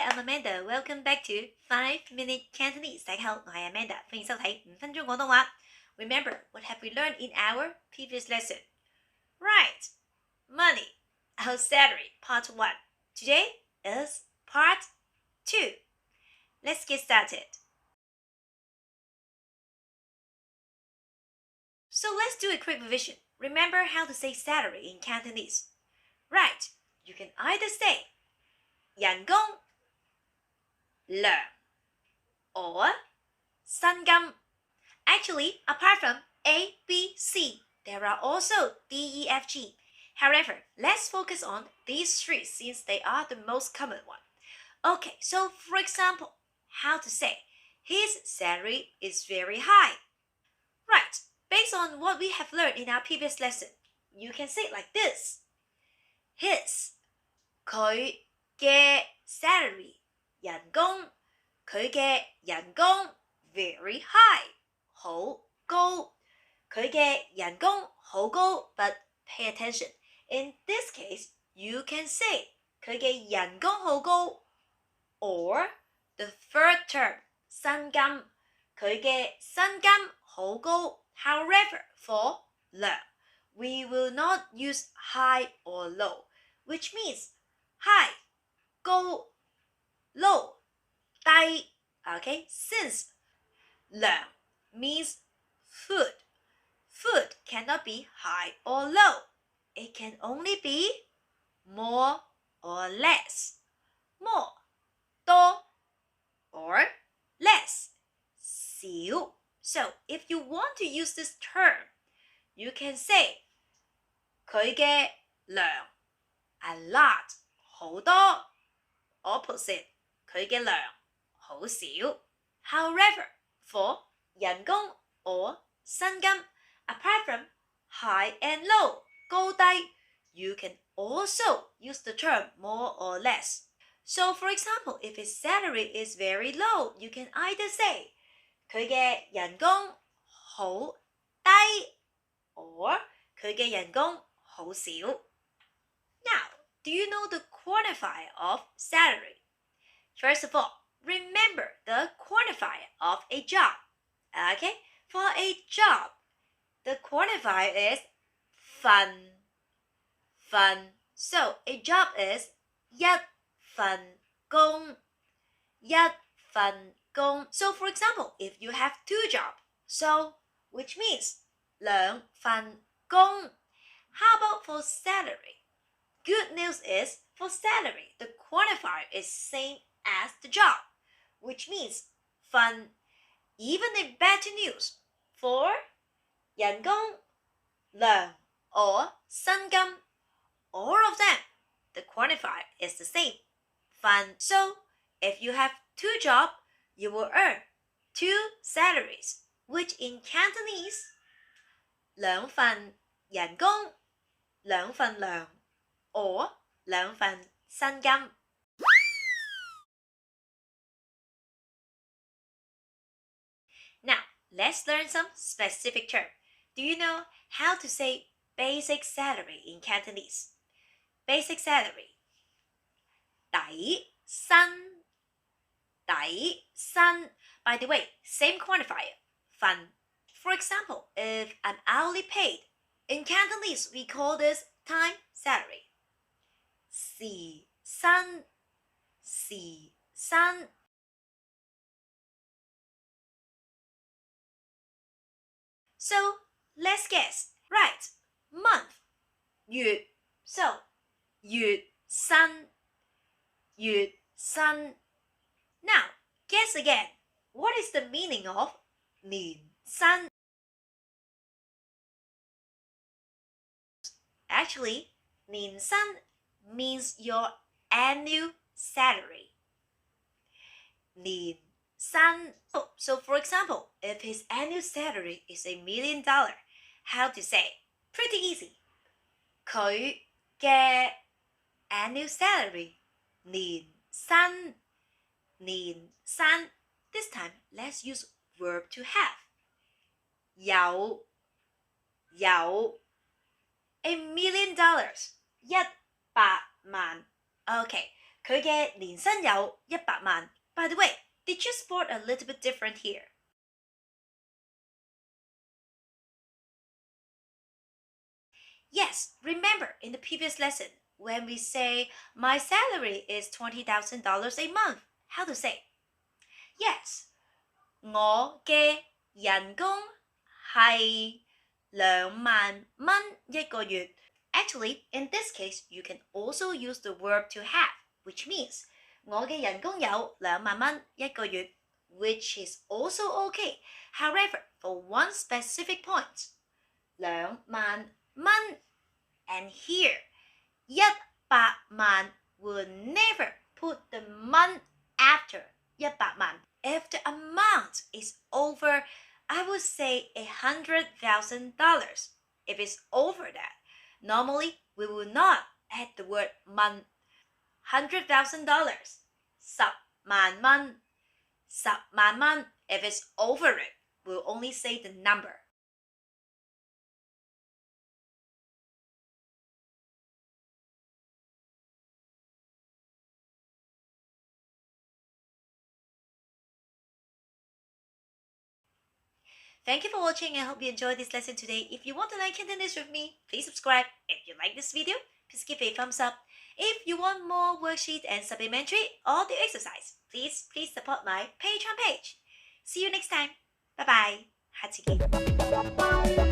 I'm Amanda. Welcome back to 5-Minute Cantonese. 大家好，我係 Amanda， 歡迎收睇5分鐘廣東話。Remember, what have we learned in our previous lesson? Right, money, our salary, part 1. Today is part 2. Let's get started. So let's do a quick revision. Remember how to say salary in Cantonese. Right, you can either say 人工糧 or 薪金. Actually, apart from A, B, C, there are also D, E, F, G. However, let's focus on these three since they are the most common one. Okay, so for example, how to say his salary is very high. Right, based on what we have learned in our previous lesson, you can say it like this. His 佢嘅 salary 人工佢嘅人工 very high 好高佢嘅人工好高 but pay attention. In this case, you can say 佢嘅人工好高 or the third term 薪金佢嘅薪金好高. However, for 糧 we will not use high or low, which means high 高 low 低. Okay, since 糧 means food cannot be high or low. It can only be more or less. More 多 or less 少. So if you want to use this term, you can say 佢嘅糧 a lot 好多 opposite 佢嘅糧好少. However, for 人工 or 薪金 apart from high and low 高低 you can also use the term more or less. So for example, if his salary is very low, you can either say 佢嘅人工好低 or 佢嘅人工好少. Now, do you know the quantifier of salary? First of all, remember the quantifier of a job. Okay, for a job, the quantifier is 份. So a job is 一份工. So for example, if you have two jobs, so which means 兩份工. How about for salary? Good news is for salary, the quantifier is same as the job, which means 份. Even a better news for 人工糧 or 薪金, all of them, the quantifier is the same 份. So if you have two jobs, you will earn two salaries, which in Cantonese 兩份人工兩份糧 or 兩份薪金. Now, let's learn some specific terms. Do you know how to say basic salary in Cantonese? Basic salary 底薪 By the way, same quantifier 份. For example, if I'm hourly paid, in Cantonese we call this time salary. 時薪 So let's guess. Right, month 月. So 月薪 Now, guess again. What is the meaning of 年薪? Actually, 年薪 means your annual salary. 年薪. So for example, if his annual salary is $1 million, how to say? Pretty easy. 佢嘅 annual salary 年薪 This time, let's use verb to have. 有 $1 million 100萬. Okay, 佢嘅年薪有100萬。By the way, did you spot a little bit different here? Yes, remember in the previous lesson, when we say my salary is $20,000 a month, how to say? Yes, 我嘅人工係2萬蚊一個月。Actually, in this case, you can also use the verb to have, which means 我嘅人工有2萬蚊一個月 which is also okay. However, for one specific point, 2萬蚊 and here, 100萬 will never put the month after 100萬. If the amount is over, I would say $100,000. If it's over that, normally we will not add the word month. $100,000, 10萬蚊, 10萬蚊. If it's over it, we'll only say the number. Thank you for watching. I hope you enjoyed this lesson today. If you want to learn Cantonese with me, please subscribe. If you like this video, please give it a thumbs up. If you want more worksheet and supplementary or the exercise, please support my Patreon page. See you next time. Bye bye. 下次見。